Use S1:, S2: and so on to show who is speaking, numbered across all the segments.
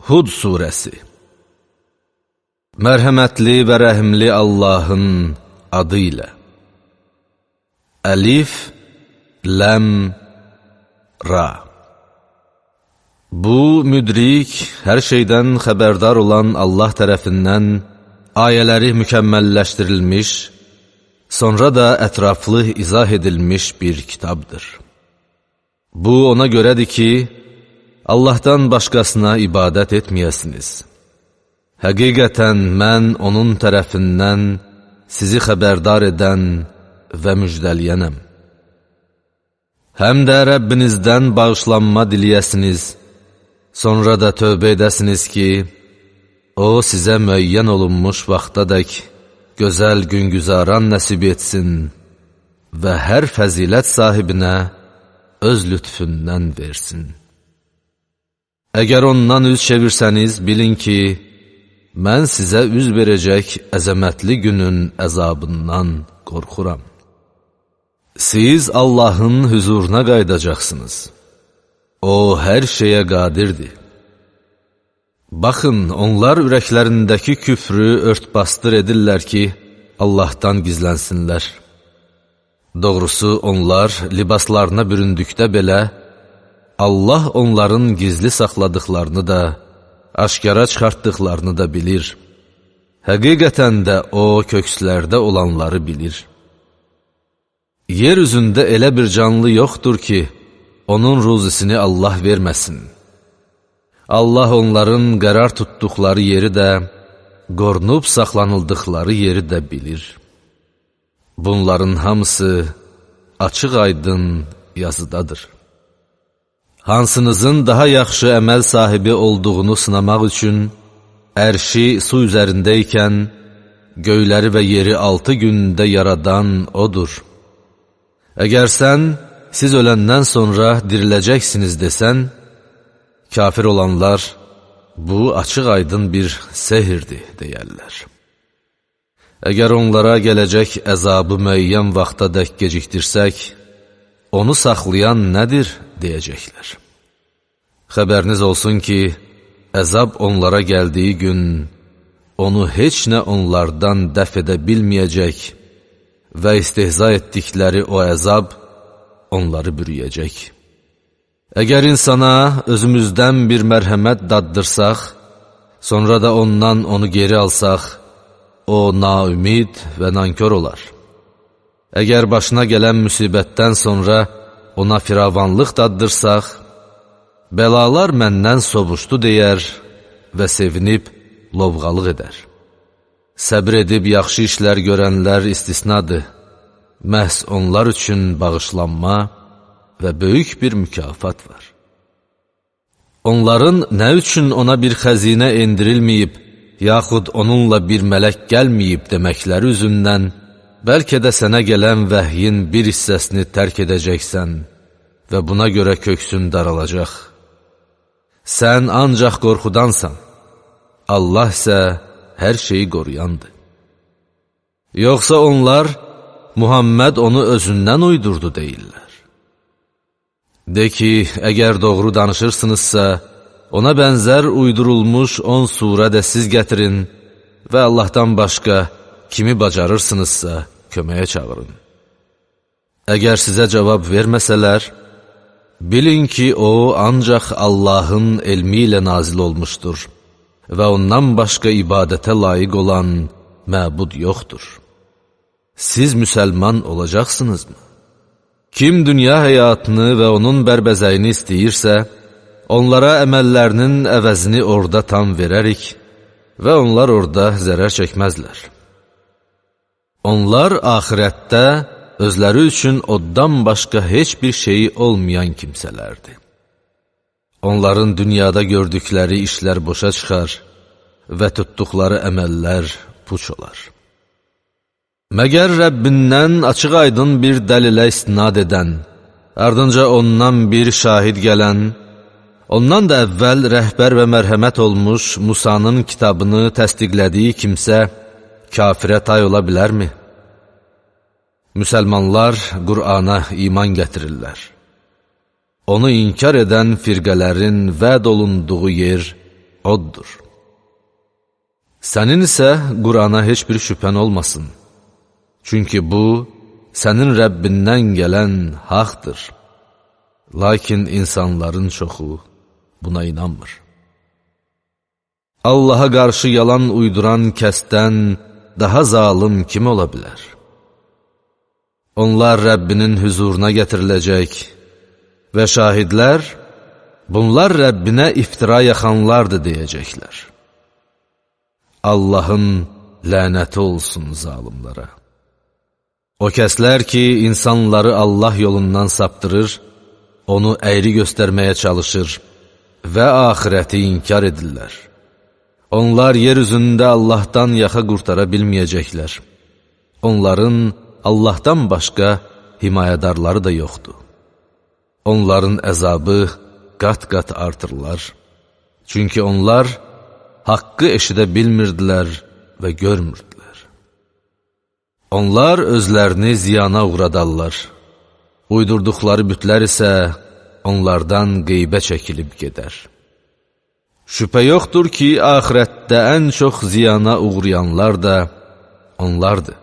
S1: Hud surəsi. Mərhəmətli və rəhimli Allahın adı ilə. Əlif, ləm, ra. Bu, müdrik, hər şeydən xəbərdar olan Allah tərəfindən ayələri mükəmməlləşdirilmiş, sonra da ətraflı izah edilmiş bir kitabdır. Bu, ona görədir ki, Allahdan başqasına ibadət etməyəsiniz. Həqiqətən mən onun tərəfindən sizi xəbərdar edən və müjdəliyənəm. Həm də Rəbbinizdən bağışlanma diliyəsiniz, sonra da tövbə edəsiniz ki, O sizə müəyyən olunmuş vaxtadək gözəl güngüzaran nəsib etsin və hər fəzilət sahibinə öz lütfündən versin. Əgər ondan üz çevirsəniz, bilin ki, mən sizə üz verəcək əzəmətli günün əzabından qorxuram. Siz Allahın hüzuruna qaydacaqsınız. O, hər şeyə qadirdir. Baxın, onlar ürəklərindəki küfrü örtbasdır edirlər ki, Allahdan gizlənsinlər. Doğrusu, onlar libaslarına büründükdə belə, Allah onların gizli saxladıqlarını da, aşkara çıxartdıqlarını da bilir. Həqiqətən də O, kökslərdə olanları bilir. Yer üzündə elə bir canlı yoxdur ki, onun ruzisini Allah verməsin. Allah onların qərar tutduqları yeri də, qorunub saxlanıldıqları yeri də bilir. Bunların hamısı açıq-aydın yazıdadır. Hansınızın daha yaxşı əməl sahibi olduğunu sınamaq üçün, ərşi su üzərindəykən, göyləri və yeri 6 gündə yaradan O'dur. Əgər sən, siz öləndən sonra diriləcəksiniz desən, kafir olanlar, bu açıq-aydın bir sehirdir, deyərlər. Əgər onlara gələcək əzabı müəyyən vaxtadək gecikdirsək, onu saxlayan nədir, deyəcəklər. Xəbəriniz olsun ki, əzab onlara gəldiyi gün, onu heç nə onlardan dəf edə bilməyəcək və istehza etdikləri o əzab onları bürüyəcək. Əgər insana özümüzdən bir mərhəmət daddırsaq, sonra da ondan onu geri alsaq, o naümid və nankör olar. Əgər başına gələn müsibətdən sonra ona firavanlıq daddırsaq, bəlalar məndən sovuşdu deyər və sevinib lovğalıq edər. Səbr edib yaxşı işlər görənlər istisnadır, məhz onlar üçün bağışlanma və böyük bir mükafat var. Onların nə üçün ona bir xəzinə endirilməyib, yaxud onunla bir mələk gəlməyib deməkləri üzündən, bəlkə də sənə gələn vəhyin bir hissəsini tərk edəcəksən və buna görə köksün daralacaq. Sən ancaq qorxudansan, Allah isə hər şeyi qoruyandır. Yoxsa onlar, Muhammed onu özündən uydurdu deyirlər. De ki, əgər doğru danışırsınızsa, ona bənzər uydurulmuş 10 surə də siz gətirin və Allahdan başqa kimi bacarırsınızsa köməyə çağırın. Əgər sizə cavab verməsələr, bilin ki, O ancaq Allahın elmi ilə nazil olmuşdur və ondan başqa ibadətə layiq olan məbud yoxdur. Siz müsəlman olacaqsınızmı? Kim dünya həyatını və onun bərbəzəyini istəyirsə, onlara əməllərinin əvəzini orada tam verərik və onlar orada zərər çəkməzlər. Onlar axirətdə özləri üçün oddan başqa heç bir şeyi olmayan kimsələrdir. Onların dünyada gördükləri işlər boşa çıxar və tutduqları əməllər puç olar. Məgər Rəbbindən açıq-aydın bir dəlilə istinad edən, ardınca ondan bir şahid gələn, ondan da əvvəl rəhbər və mərhəmət olmuş Musanın kitabını təsdiqlədiyi kimsə kafirə tay ola bilərmi? Müsəlmanlar Qur'ana iman gətirirlər. Onu inkar edən firqələrin vəd olunduğu yer Oddur. Sənin isə Qurana heç bir şübhən olmasın. Çünki bu, sənin Rəbbindən gələn haqdır. Lakin insanların çoxu buna inanmır. Allaha qarşı yalan uyduran kəsdən daha zalım kim ola bilər? Onlar Rəbbinin hüzuruna gətiriləcək və şahidlər, bunlar Rəbbinə iftira yaxanlardır deyəcəklər. Allahın lənəti olsun zalimlara. O kəslər ki, insanları Allah yolundan saptırır, onu əyri göstərməyə çalışır və axirəti inkar edirlər. Onlar yer üzündə Allahdan yaxa qurtara bilməyəcəklər. Onların Allahdan başqa himayədarları da yoxdur. Onların əzabı qat-qat artırlar. Çünki onlar haqqı eşidə bilmirdilər və görmürdülər. Onlar özlərini ziyana uğradarlar. Uydurduqları bütlər isə onlardan qeybə çəkilib gedər. Şübhə yoxdur ki, axirətdə ən çox ziyana uğrayanlar da onlardır.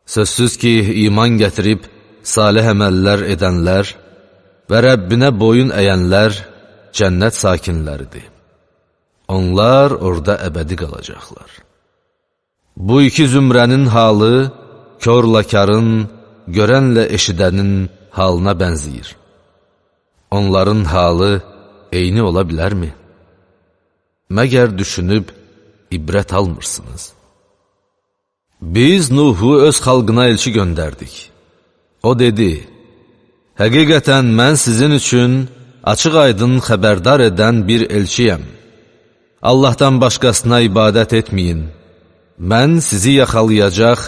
S1: Sözsüz ki, iman gətirib salih əməllər edənlər və Rəbbinə boyun əyənlər cənnət sakinləridir. Onlar orada əbədi qalacaqlar. Bu iki zümrənin halı körlə karın, görənlə eşidənin halına bənzəyir. Onların halı eyni ola bilərmi? Məgər düşünüb ibrət almırsınız? Biz Nuhu öz xalqına elçi göndərdik. O dedi, həqiqətən mən sizin üçün açıq-aydın xəbərdar edən bir elçiyəm. Allahdan başqasına ibadət etməyin. Mən sizi yaxalayacaq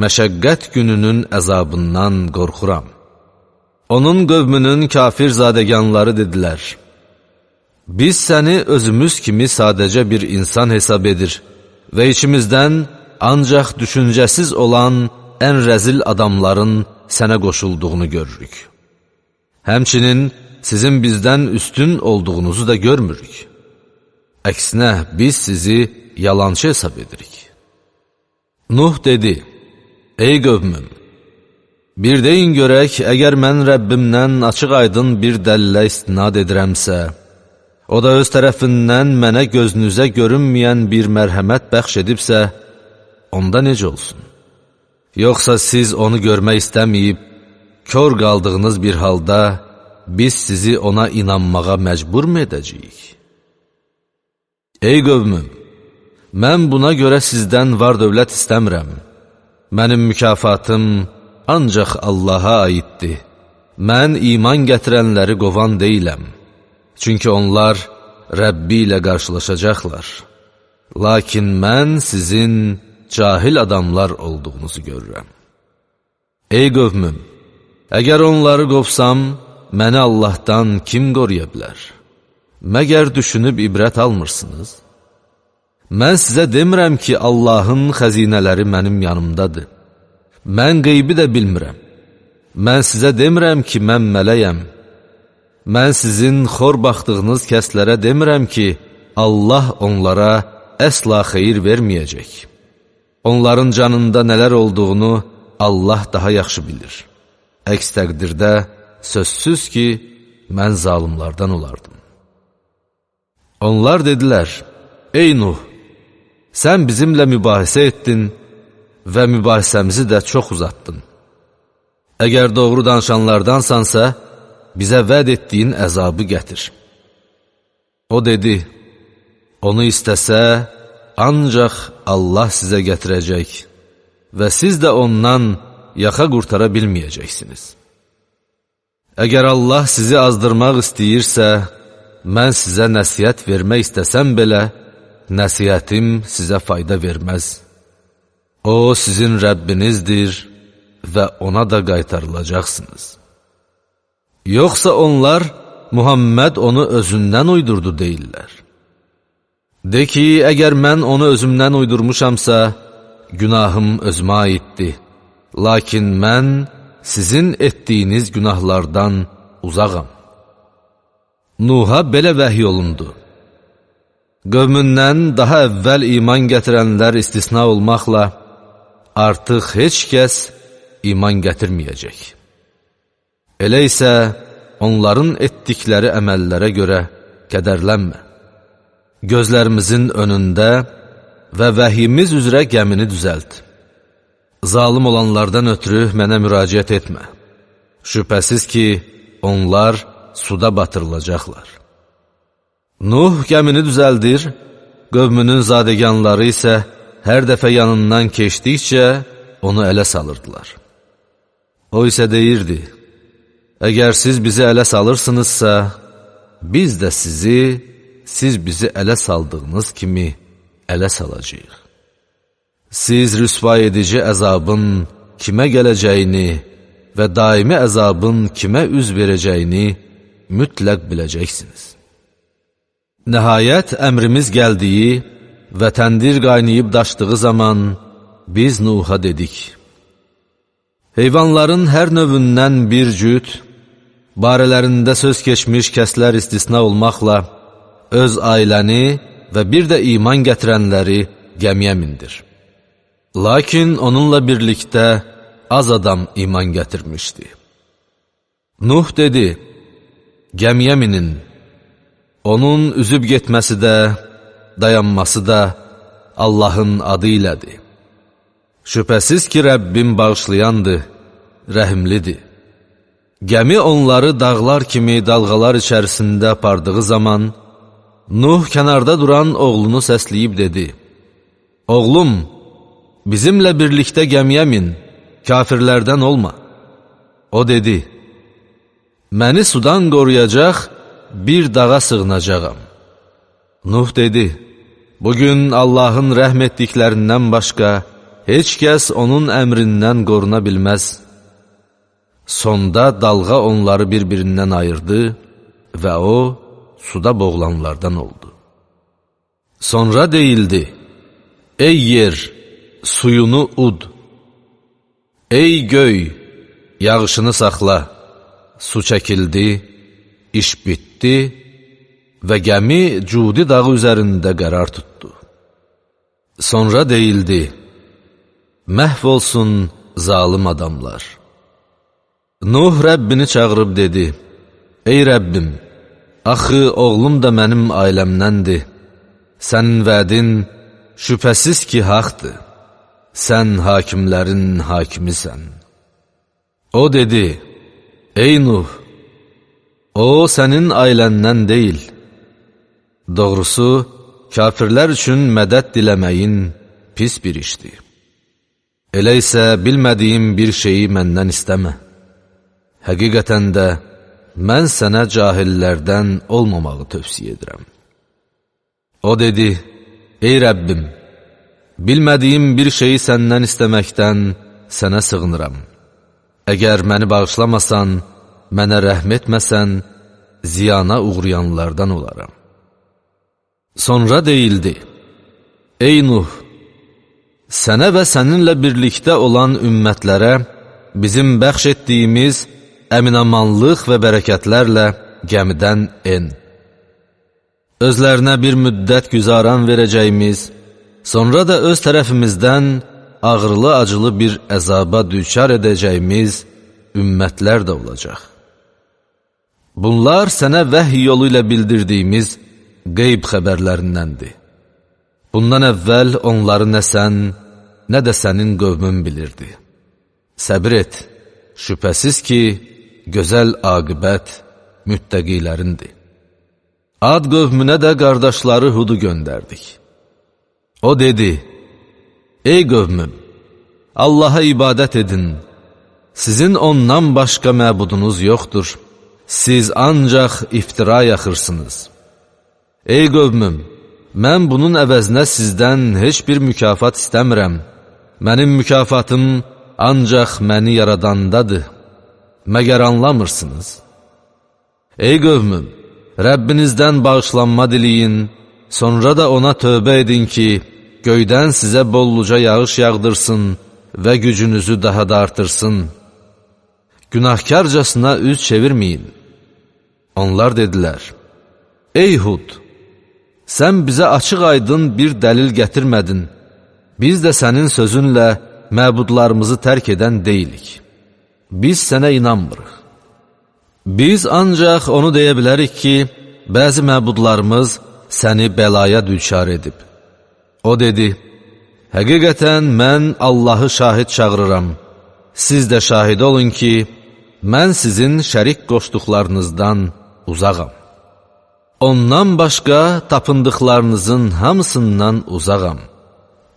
S1: məşəqqət gününün əzabından qorxuram. Onun qövmünün kafir zadəganları dedilər, biz səni özümüz kimi sadəcə bir insan hesab edir və içimizdən ancaq düşüncəsiz olan ən rəzil adamların sənə qoşulduğunu görürük. Həmçinin sizin bizdən üstün olduğunuzu da görmürük. Əksinə, biz sizi yalancı hesab edirik. Nuh dedi, ey qövmüm, bir deyin görək, əgər mən Rəbbimdən açıq-aydın bir dəlillə istinad edirəmsə, o da öz tərəfindən mənə gözünüzə görünməyən bir mərhəmət bəxş edibsə, onda necə olsun? Yoxsa siz onu görmək istəməyib, kör qaldığınız bir halda biz sizi ona inanmağa məcbur mu edəcəyik? Ey qövmüm, mən buna görə sizdən var dövlət istəmirəm. Mənim mükafatım ancaq Allaha aiddir. Mən iman gətirənləri qovan deyiləm. Çünki onlar Rəbbi ilə qarşılaşacaqlar. Lakin mən sizin cahil adamlar olduğunuzu görürəm. Ey qövmüm, əgər onları qovsam, məni Allahdan kim qoruya bilər? Məgər düşünüb ibrət almırsınız? Mən sizə demirəm ki, Allahın xəzinələri mənim yanımdadır. Mən qeybi də bilmirəm. Mən sizə demirəm ki, mən mələyəm. Mən sizin xor baxdığınız kəslərə demirəm ki, Allah onlara əsla xeyir verməyəcək. Onların canında nələr olduğunu Allah daha yaxşı bilir. Əks təqdirdə sözsüz ki, mən zalimlardan olardım. Onlar dedilər, ey Nuh, sən bizimlə mübahisə etdin və mübahisəmizi də çox uzatdın. Əgər doğru danışanlardansansa, bizə vəd etdiyin əzabı gətir. O dedi, onu istəsə, ancaq Allah sizə gətirəcək və siz də ondan yaxa qurtara bilməyəcəksiniz. Əgər Allah sizi azdırmaq istəyirsə, mən sizə nəsihət vermək istəsəm belə, nəsihətim sizə fayda verməz. O, sizin Rəbbinizdir və ona da qaytarılacaqsınız. Yoxsa onlar, Muhammed onu özündən uydurdu deyirlər. De ki, əgər mən onu özümdən uydurmuşamsa, günahım özümə aiddir. Lakin mən sizin etdiyiniz günahlardan uzağam. Nuh'a belə vəhy olundu. Qövmündən daha əvvəl iman gətirənlər istisna olmaqla, artıq heç kəs iman gətirməyəcək. Elə isə onların etdikləri əməllərə görə kədərlənmə. Gözlərimizin önündə və vəhiyimiz üzrə gəmini düzəlt. Zalım olanlardan ötürü mənə müraciət etmə. Şübhəsiz ki, onlar suda batırılacaqlar. Nuh gəmini düzəldir, qövmünün zadəganları isə hər dəfə yanından keçdikcə onu ələ salırdılar. O isə deyirdi, əgər siz bizi ələ salırsınızsa, biz də siz bizi ələ saldığınız kimi ələ salacağıq. Siz rüsva edici əzabın kimə gələcəyini və daimi əzabın kimə üz verəcəyini mütləq biləcəksiniz. Nəhayət əmrimiz gəldiyi və təndir qaynayıb daşdığı zaman biz Nuh'a dedik, heyvanların hər növündən bir cüt, barələrində söz keçmiş kəslər istisna olmaqla, öz ailəni və bir də iman gətirənləri gəmiyə mindir. Lakin onunla birlikdə az adam iman gətirmişdi. Nuh dedi, gəmiyə minin, onun üzüb getməsi də, dayanması da Allahın adı ilədir. Şübhəsiz ki, Rəbbim bağışlayandır, rəhimlidir. Gəmi onları dağlar kimi dalğalar içərisində apardığı zaman, Nuh kənarda duran oğlunu səsləyib dedi, oğlum, bizimlə birlikdə gəmiyə min, kafirlərdən olma. O dedi, məni sudan qoruyacaq bir dağa sığınacağam. Nuh dedi, bugün Allahın rəhm etdiklərindən başqa heç kəs onun əmrindən qoruna bilməz. Sonda dalğa onları bir-birindən ayırdı və o suda boğulanlardan oldu. Sonra deyildi, ey yer, suyunu ud, ey göy, yağışını saxla, su çəkildi, iş bitdi və gəmi Cudi dağı üzərində qərar tutdu. Sonra deyildi, məhv olsun zalim adamlar. Nuh Rəbbini çağırıb dedi, ey Rəbbim, axı oğlum da mənim ailəmdəndir. Sənin vədin şübhəsiz ki, haqdır. Sən hakimlərin hakimisən. O dedi, ey Nuh, o sənin ailəndən deyil. Doğrusu, kafirlər üçün mədəd diləməyin pis bir işdir. Elə isə bilmədiyim bir şeyi məndən istəmə. Həqiqətən də mən sənə cahillərdən olmamağı tövsiyə edirəm. O dedi, ey Rəbbim, bilmədiyim bir şeyi səndən istəməkdən sənə sığınıram. Əgər məni bağışlamasan, mənə rəhm etməsən, ziyana uğrayanlardan olaram. Sonra deyildi, ey Nuh, sənə və səninlə birlikdə olan ümmətlərə bizim bəxş etdiyimiz əminamanlıq və bərəkətlərlə gəmidən en. Özlərinə bir müddət güzaran verəcəyimiz, sonra da öz tərəfimizdən ağırlı-acılı bir əzaba düçar edəcəyimiz ümmətlər də olacaq. Bunlar sənə vəhiy yolu ilə bildirdiyimiz qeyb xəbərlərindəndir. Bundan əvvəl onları nə sən, nə də sənin qövmün bilirdi. Səbir et, şübhəsiz ki, gözəl aqibət müttəqilərindir. Ad qövmünə də qardaşları Hudu göndərdik. O dedi, ey qövmüm, Allaha ibadət edin, sizin ondan başqa məbudunuz yoxdur, siz ancaq iftira yaxırsınız. Ey qövmüm, mən bunun əvəzinə sizdən heç bir mükafat istəmirəm, mənim mükafatım ancaq məni yaradandadır, məgər anlamırsınız? Ey qövmüm, Rəbbinizdən bağışlanma diləyin, sonra da ona tövbə edin ki, göydən sizə bolluca yağış yağdırsın və gücünüzü daha da artırsın. Günahkarcasına üz çevirməyin. Onlar dedilər, ey Hud, sən bizə açıq-aydın bir dəlil gətirmədin. Biz də sənin sözünlə məbudlarımızı tərk edən deyilik. Biz sənə inanmırıq. Biz ancaq onu deyə bilərik ki, bəzi məbudlarımız səni bəlaya düçar edib. O dedi, həqiqətən mən Allahı şahid çağırıram. Siz də şahid olun ki, mən sizin şərik qoşduqlarınızdan uzağam. Ondan başqa tapındıqlarınızın hamısından uzağam.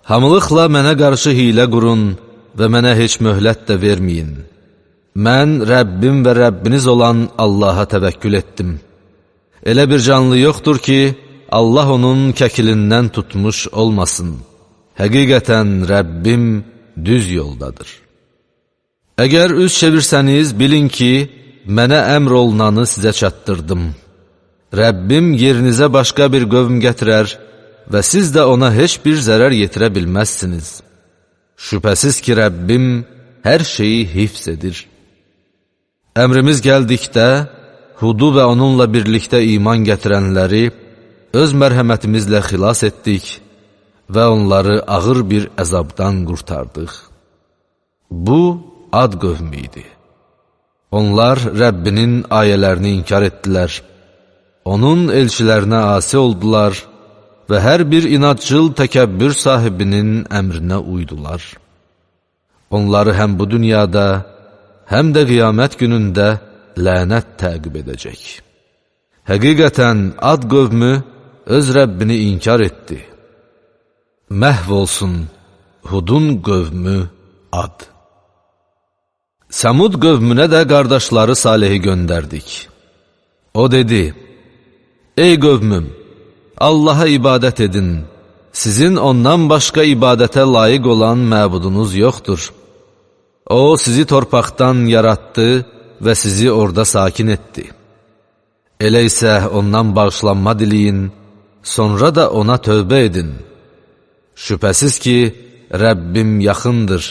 S1: Hamılıqla mənə qarşı hilə qurun və mənə heç möhlət də verməyin. Mən Rəbbim və Rəbbiniz olan Allaha təvəkkül etdim. Elə bir canlı yoxdur ki, Allah onun kəkilindən tutmuş olmasın. Həqiqətən Rəbbim düz yoldadır. Əgər üz çevirsəniz, bilin ki, mənə əmr olunanı sizə çatdırdım. Rəbbim yerinizə başqa bir qövm gətirər və siz də ona heç bir zərər yetirə bilməzsiniz. Şübhəsiz ki, Rəbbim hər şeyi hifz edir. Əmrimiz gəldikdə, Hudu və onunla birlikdə iman gətirənləri öz mərhəmətimizlə xilas etdik və onları ağır bir əzabdan qurtardıq. Bu, Ad qövmü idi. Onlar Rəbbinin ayələrini inkar etdilər. Onun elçilərinə asi oldular və hər bir inadcıl təkəbbür sahibinin əmrinə uydular. Onları həm bu dünyada, həm də qiyamət günündə lənət təqib edəcək. Həqiqətən Ad qövmü öz Rəbbini inkar etdi. Məhv olsun Hudun qövmü Ad. Səmud qövmünə də qardaşları Salihi göndərdik. O dedi, ey qövmüm, Allaha ibadət edin, sizin ondan başqa ibadətə layiq olan məbudunuz yoxdur. O, sizi torpaqdan yaratdı və sizi orada sakin etdi. Elə isə ondan bağışlanma diləyin, sonra da ona tövbə edin. Şübhəsiz ki, Rəbbim yaxındır,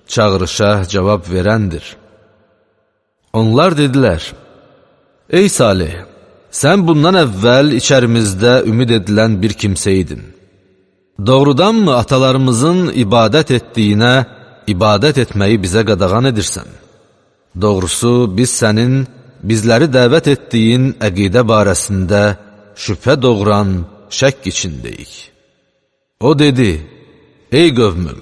S1: çağırışa cavab verəndir. Onlar dedilər, ey Salih, sən bundan əvvəl içərimizdə ümid edilən bir kimsəydin. Doğrudanmı atalarımızın ibadət etdiyinə ibadət etməyi bizə qadağan edirsən? Doğrusu, biz sənin bizləri dəvət etdiyin əqidə barəsində şübhə doğuran şəkk içindəyik. O dedi, ey qövmüm,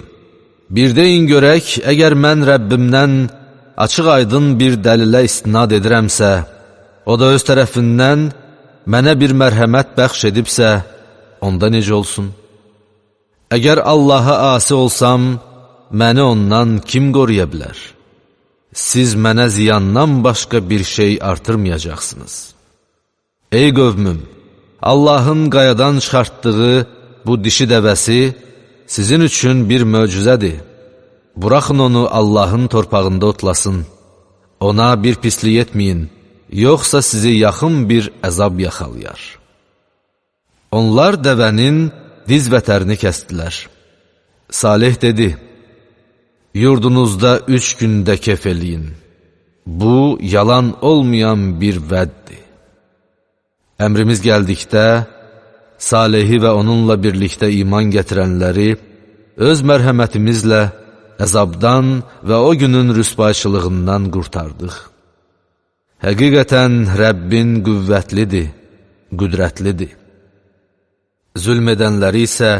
S1: bir deyin görək, əgər mən Rəbbimdən açıq-aydın bir dəlilə istinad edirəmsə, o da öz tərəfindən mənə bir mərhəmət bəxş edibsə, onda necə olsun? Əgər Allaha asi olsam, məni ondan kim qoruya bilər? Siz mənə ziyandan başqa bir şey artırmayacaqsınız. Ey qövmüm, Allahın qayadan çıxartdığı bu dişi dəvəsi sizin üçün bir möcüzədir. Buraxın onu Allahın torpağında otlasın. Ona bir pislik etməyin, yoxsa sizi yaxın bir əzab yaxalayar. Onlar dəvənin diz vətərini kəsdilər. Salih dedi, yurdunuzda 3 gündə kef eləyin. Bu, yalan olmayan bir vəddir. Əmrimiz gəldikdə, Salihi və onunla birlikdə iman gətirənləri öz mərhəmətimizlə əzabdan və o günün rüsvayçılığından qurtardıq. Həqiqətən Rəbbin qüvvətlidir, qüdrətlidir. Zülm edənləri isə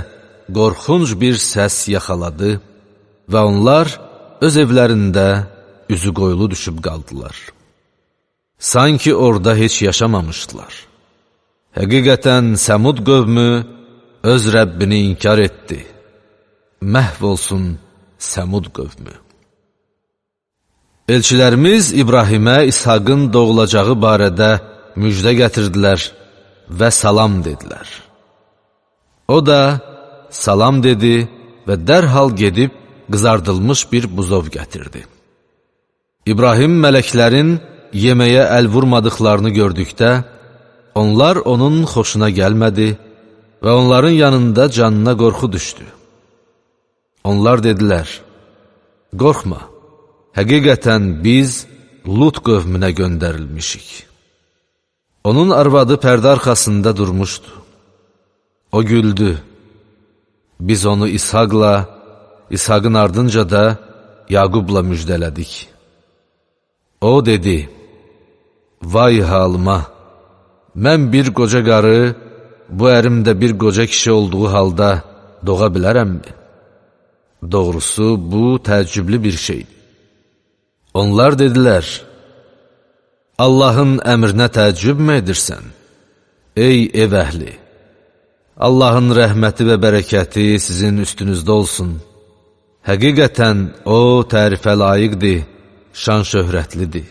S1: qorxunc bir səs yaxaladı və onlar öz evlərində üzü qoyulu düşüb qaldılar. Sanki orada heç yaşamamışdılar. Həqiqətən Səmud qövmü öz Rəbbini inkar etdi. Məhv olsun Səmud qövmü. Elçilərimiz İbrahimə İshaqın doğulacağı barədə müjdə gətirdilər və salam dedilər. O da salam dedi və dərhal gedib qızardılmış bir buzov gətirdi. İbrahim mələklərin yeməyə əl vurmadıqlarını gördükdə, onlar onun xoşuna gəlmədi və onların yanında canına qorxu düşdü. Onlar dedilər, qorxma, həqiqətən biz Lut qövmünə göndərilmişik. Onun arvadı pərdə arxasında durmuşdu. O güldü. Biz onu İshaqla, İshaqın ardınca da Yaqubla müjdələdik. O dedi, vay halıma, mən bir qoca qarı, bu ərim də bir qoca kişi olduğu halda doğa bilərəmmi? Doğrusu, bu təəccüblü bir şeydir. Onlar dedilər, Allahın əmrinə təəccüb mü edirsən? Ey ev əhli! Allahın rəhməti və bərəkəti sizin üstünüzdə olsun. Həqiqətən o tərifə layiqdir, şan şöhrətlidir.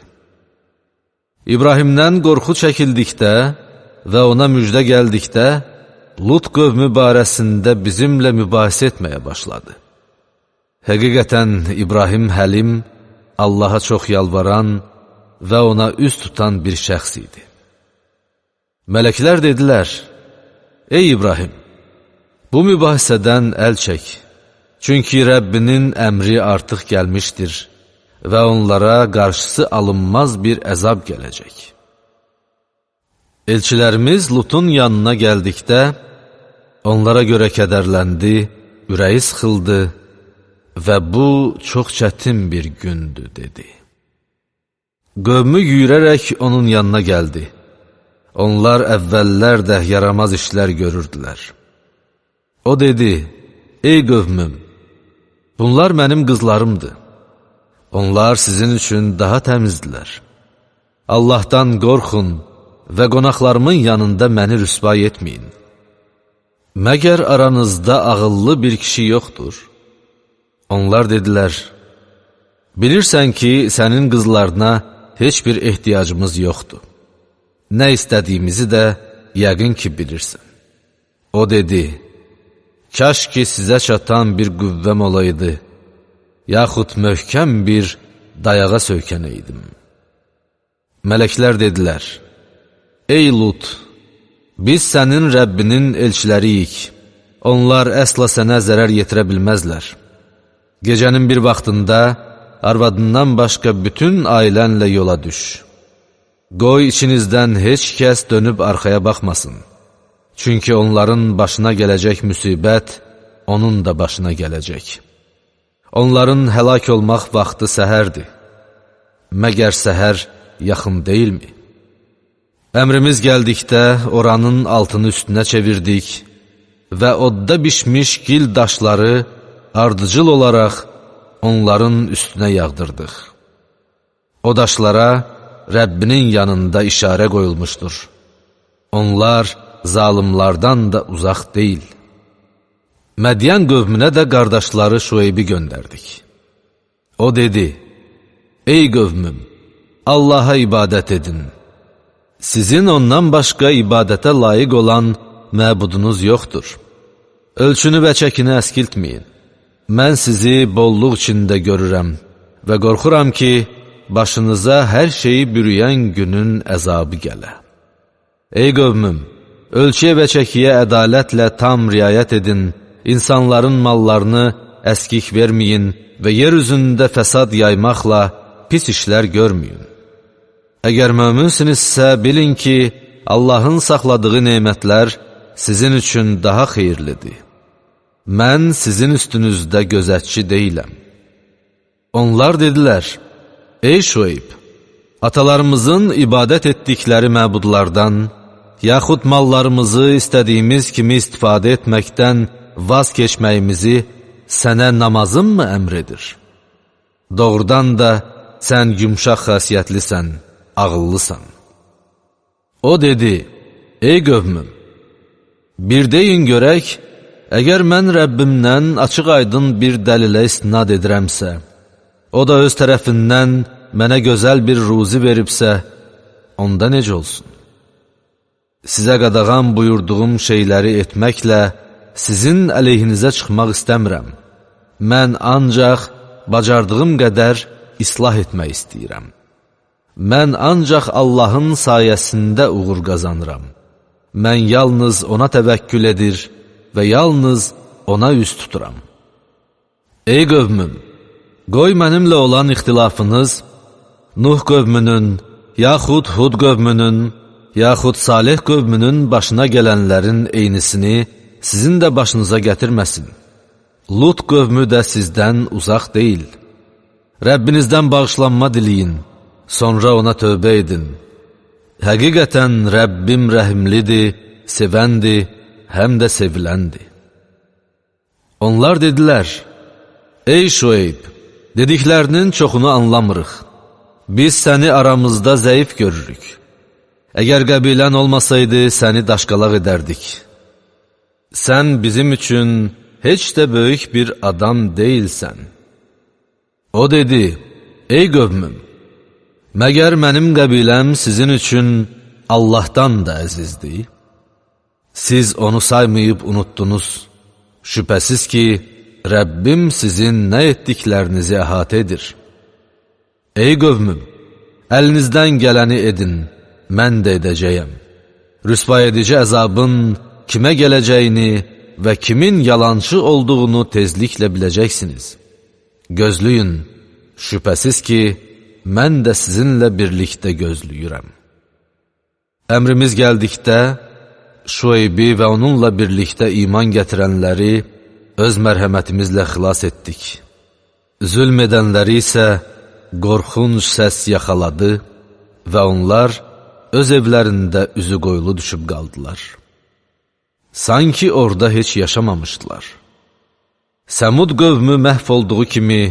S1: İbrahimdən qorxu çəkildikdə və ona müjdə gəldikdə, Lut qövmü barəsində bizimlə mübahisə etməyə başladı. Həqiqətən İbrahim həlim, Allaha çox yalvaran və ona üz tutan bir şəxs idi. Mələklər dedilər, ey İbrahim, bu mübahisədən əl çək, çünki Rəbbinin əmri artıq gəlmişdir və onlara qarşısı alınmaz bir əzab gələcək. Elçilərimiz Lutun yanına gəldikdə, onlara görə kədərləndi, ürəyi sıxıldı və bu çox çətin bir gündür, dedi. Qövmü yüyürərək onun yanına gəldi. Onlar əvvəllər də yaramaz işlər görürdülər. O dedi, ey qövmüm, bunlar mənim qızlarımdır. Onlar sizin üçün daha təmizdilər. Allahdan qorxun və qonaqlarımın yanında məni rüsvay etməyin. Məgər aranızda ağıllı bir kişi yoxdur? Onlar dedilər, bilirsən ki, sənin qızlarına heç bir ehtiyacımız yoxdur. Nə istədiyimizi də yəqin ki bilirsən. O dedi, kaş ki sizə çatan bir qüvvəm olaydı, yaxud möhkəm bir dayağa söykənəydim. Mələklər dedilər, ey Lut, biz sənin Rəbbinin elçiləriyik, onlar əsla sənə zərər yetirə bilməzlər. Gecənin bir vaxtında arvadından başqa bütün ailənlə yola düş. Qoy içinizdən heç kəs dönüb arxaya baxmasın. Çünki onların başına gələcək müsibət, onun da başına gələcək. Onların həlak olmaq vaxtı səhərdir. Məgər səhər yaxın deyilmi? Əmrimiz gəldikdə oranın altını üstünə çevirdik və odda bişmiş gil daşları ardıcıl olaraq onların üstünə yağdırdıq. O daşlara Rəbbinin yanında işarə qoyulmuşdur. Onlar zalimlardan da uzaq deyil. Mədyan qövmünə də qardaşları Şueybi göndərdik. O dedi, ey qövmüm, Allaha ibadət edin. Sizin ondan başqa ibadətə layiq olan məbudunuz yoxdur. Ölçünü və çəkini əskiltməyin. Mən sizi bolluq içində görürəm və qorxuram ki, başınıza hər şeyi bürüyən günün əzabı gələ. Ey qövmüm, ölçüyə və çəkiyə ədalətlə tam riayət edin, insanların mallarını əskik verməyin və yer üzündə fəsad yaymaqla pis işlər görməyin. Əgər möminsinizsə, bilin ki, Allahın saxladığı nemətlər sizin üçün daha xeyirlidir. Mən sizin üstünüzdə gözətçi deyiləm. Onlar dedilər, ey Şueyb, atalarımızın ibadət etdikləri məbudlardan, yaxud mallarımızı istədiyimiz kimi istifadə etməkdən vaz keçməyimizi sənə namazın mı əmr edir? Doğrudan da sən yumşaq xasiyyətlisən, ağıllısan. O dedi, ey qövmüm, bir deyin görək, əgər mən Rəbbimdən açıq aydın bir dəlilə istinad edirəmsə, o da öz tərəfindən mənə gözəl bir ruzi veribsə, onda necə olsun? Sizə qadağan buyurduğum şeyləri etməklə sizin əleyhinizə çıxmaq istəmirəm. Mən ancaq bacardığım qədər islah etmək istəyirəm. Mən ancaq Allahın sayəsində uğur qazanıram. Mən yalnız ona təvəkkül edir və yalnız ona üz tuturam. Ey qövmüm, qoy mənimlə olan ixtilafınız Nuh qövmünün, yaxud Hud qövmünün, yaxud Salih qövmünün başına gələnlərin eynisini sizin də başınıza gətirməsin. Lut qövmü də sizdən uzaq deyil. Rəbbinizdən bağışlanma diləyin, sonra ona tövbə edin. Həqiqətən Rəbbim rəhimlidir, sevəndir, həm də seviləndir. Onlar dedilər, ey Şueyb, dediklərinin çoxunu anlamırıq. Biz səni aramızda zəif görürük. Əgər qəbilən olmasaydı, səni daşqalaq edərdik. Sən bizim üçün heç də böyük bir adam deyilsən. O dedi, ey qövmüm, məgər mənim qəbiləm sizin üçün Allahdan da əzizdir? Siz onu saymayıb unutdunuz. Şübhəsiz ki, Rəbbim sizin nə etdiklərinizi əhatə edir. Ey qövmüm, əlinizdən gələni edin, mən də edəcəyəm. Rüsvay edici əzabın kimə gələcəyini və kimin yalançı olduğunu tezliklə biləcəksiniz. Gözləyin, şübhəsiz ki, mən də sizinlə birlikdə gözləyirəm. Əmrimiz gəldikdə, Şueybi və onunla birlikdə iman gətirənləri öz mərhəmətimizlə xilas etdik. Zülm edənləri isə qorxunc səs yaxaladı və onlar öz evlərində üzü qoyulu düşüb qaldılar. Sanki orada heç yaşamamışdılar. Səmud qövmü məhv olduğu kimi,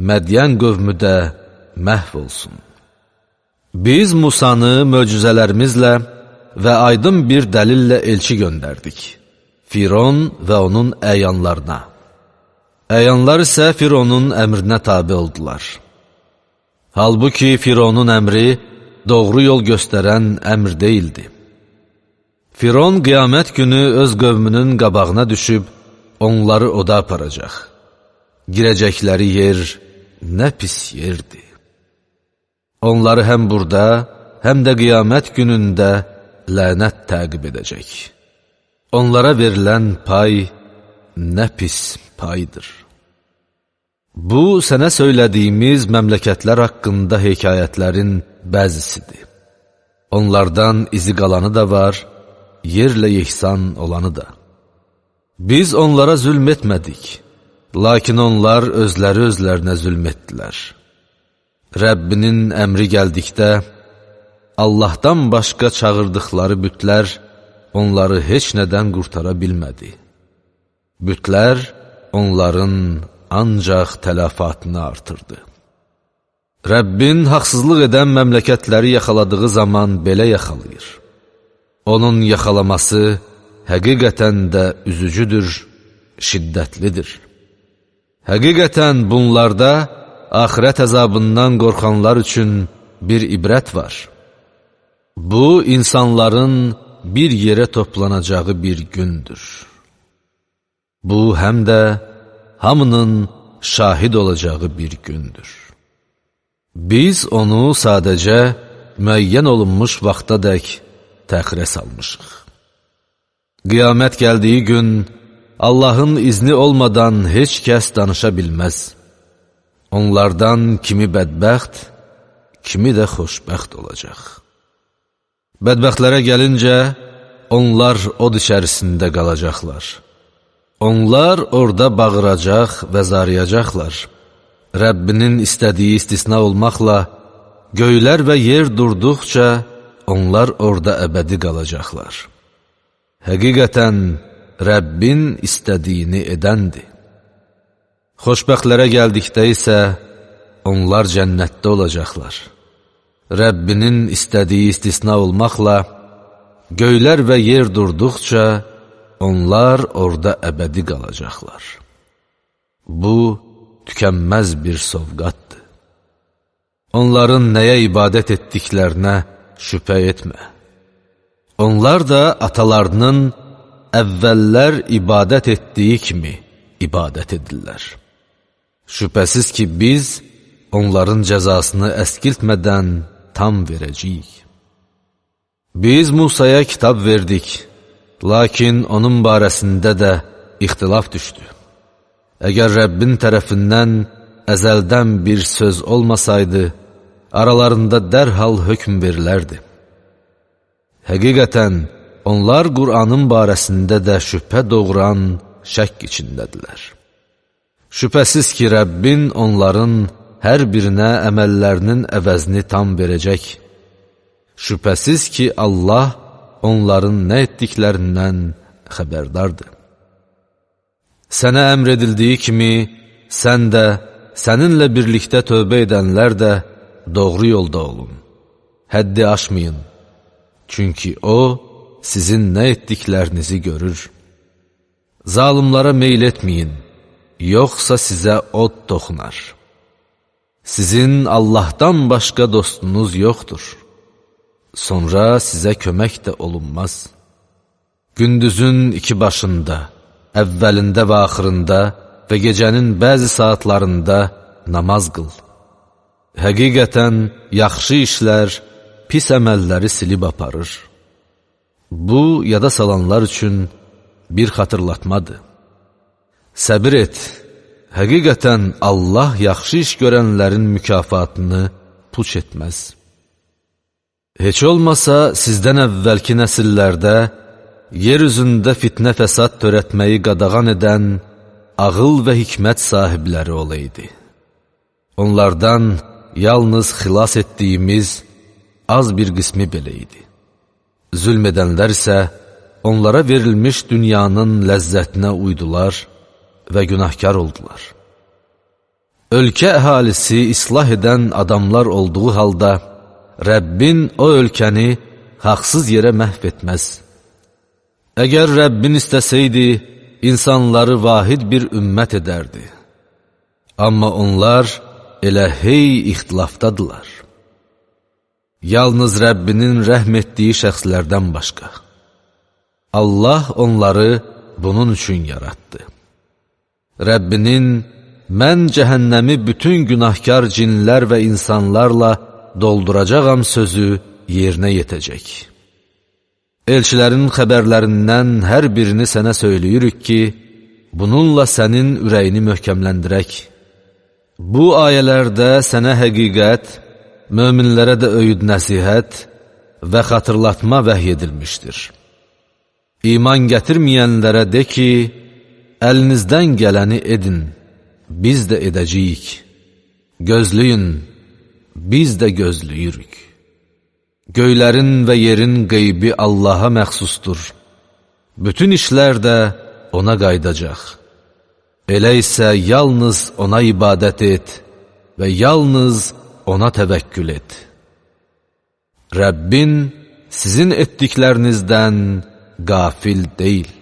S1: Mədyan qövmü də məhv olsun. Biz Musanı möcüzələrimizlə və aydın bir dəlillə elçi göndərdik. Firon və onun əyanlarına. Əyanlar isə Fironun əmrinə tabi oldular. Halbuki Fironun əmri doğru yol göstərən əmr deyildi. Firon qiyamət günü öz qövmünün qabağına düşüb, onları oda aparacaq. Girəcəkləri yer nə pis yerdir. Onları həm burada, həm də qiyamət günündə lənət təqib edəcək. Onlara verilən pay nə pis paydır. Bu, sənə söylədiyimiz məmləkətlər haqqında hekayətlərin bəzisidir. Onlardan izi qalanı da var, yerlə yeksan olanı da. Biz onlara zülm etmədik, lakin onlar özləri özlərinə zülm etdilər. Rəbbinin əmri gəldikdə, Allahdan başqa çağırdıqları bütlər onları heç nədən qurtara bilmədi. Bütlər onların ancaq tələfatını artırdı. Rəbbin haqsızlıq edən məmləkətləri yaxaladığı zaman belə yaxalayır. Onun yaxalaması həqiqətən də üzücüdür, şiddətlidir. Həqiqətən bunlarda axirət əzabından qorxanlar üçün bir ibrət var. Bu, insanların bir yerə toplanacağı bir gündür. Bu, həm də hamının şahid olacağı bir gündür. Biz onu sadəcə müəyyən olunmuş vaxtadək təxirə salmışıq. Qiyamət gəldiyi gün, Allahın izni olmadan heç kəs danışa bilməz. Onlardan kimi bədbəxt, kimi də xoşbəxt olacaq. Bədbəxtlərə gəlincə, onlar od içərisində qalacaqlar. Onlar orada bağıracaq və zarıyacaqlar. Rəbbinin istədiyi istisna olmaqla, göylər və yer durduqca, onlar orada əbədi qalacaqlar. Həqiqətən, Rəbbin istədiyini edəndir. Xoşbəxtlərə gəldikdə isə, onlar cənnətdə olacaqlar. Rəbbinin istədiyi istisna olmaqla, göylər və yer durduqca, onlar orada əbədi qalacaqlar. Bu, tükənməz bir sovqatdır. Onların nəyə ibadət etdiklərinə şübhə etmə. Onlar da atalarının əvvəllər ibadət etdiyi kimi ibadət edirlər. Şübhəsiz ki, biz onların cəzasını əskiltmədən tam verəcəyik. Biz Musaya kitab verdik, lakin onun barəsində də ixtilaf düşdü. Əgər Rəbbin tərəfindən əzəldən bir söz olmasaydı, aralarında dərhal hökm verilərdi. Həqiqətən, onlar Qur'anın barəsində də şübhə doğuran şəkk içindədirlər. Şübhəsiz ki, Rəbbin onların hər birinə əməllərinin əvəzini tam verəcək. Şübhəsiz ki, Allah onların nə etdiklərindən xəbərdardır. Sənə əmr edildiyi kimi, sən də, səninlə birlikdə tövbə edənlər də doğru yolda olun. Həddi aşmayın. Çünki O, sizin nə etdiklərinizi görür. Zalimlara meyl etməyin, yoxsa sizə od toxunar. Sizin Allahdan başqa dostunuz yoxdur. Sonra sizə kömək də olunmaz. Gündüzün iki başında, əvvəlində və axırında və gecənin bəzi saatlarında namaz qıl. Həqiqətən, yaxşı işlər, pis əməlləri silib aparır. Bu, yada salanlar üçün bir xatırlatmadır. Səbir et, həqiqətən Allah yaxşı iş görənlərin mükafatını puç etməz. Heç olmasa sizdən əvvəlki nəsillərdə yer üzündə fitnə fəsad törətməyi qadağan edən ağıl və hikmət sahibləri olaydı. Onlardan yalnız xilas etdiyimiz az bir qismi belə idi. Zülm edənlər isə onlara verilmiş dünyanın ləzzətinə uydular və günahkar oldular. Ölkə əhalisi islah edən adamlar olduğu halda, Rəbbin o ölkəni haqsız yerə məhv etməz. Əgər Rəbbin istəsəydi, insanları vahid bir ümmət edərdi. Amma onlar elə hey ixtilafdadılar. Yalnız Rəbbinin rəhm etdiyi şəxslərdən başqa. Allah onları bunun üçün yaratdı. Rəbbinin, mən cəhənnəmi bütün günahkar cinlər və insanlarla dolduracağam sözü yerinə yetəcək. Elçilərin xəbərlərindən hər birini sənə söyləyirik ki, bununla sənin ürəyini möhkəmləndirək. Bu ayələrdə sənə həqiqət, möminlərə də öyüd nəsihət və xatırlatma vəhy edilmişdir. İman gətirməyənlərə de ki, əlinizdən gələni edin, biz də edəcəyik. Gözləyin, biz də gözləyirik. Göylərin və yerin qeybi Allaha məxsusdur. Bütün işlər də ona qaydacaq. Elə isə yalnız ona ibadət et və yalnız ona təvəkkül et. Rəbbin sizin etdiklərinizdən qafil deyil.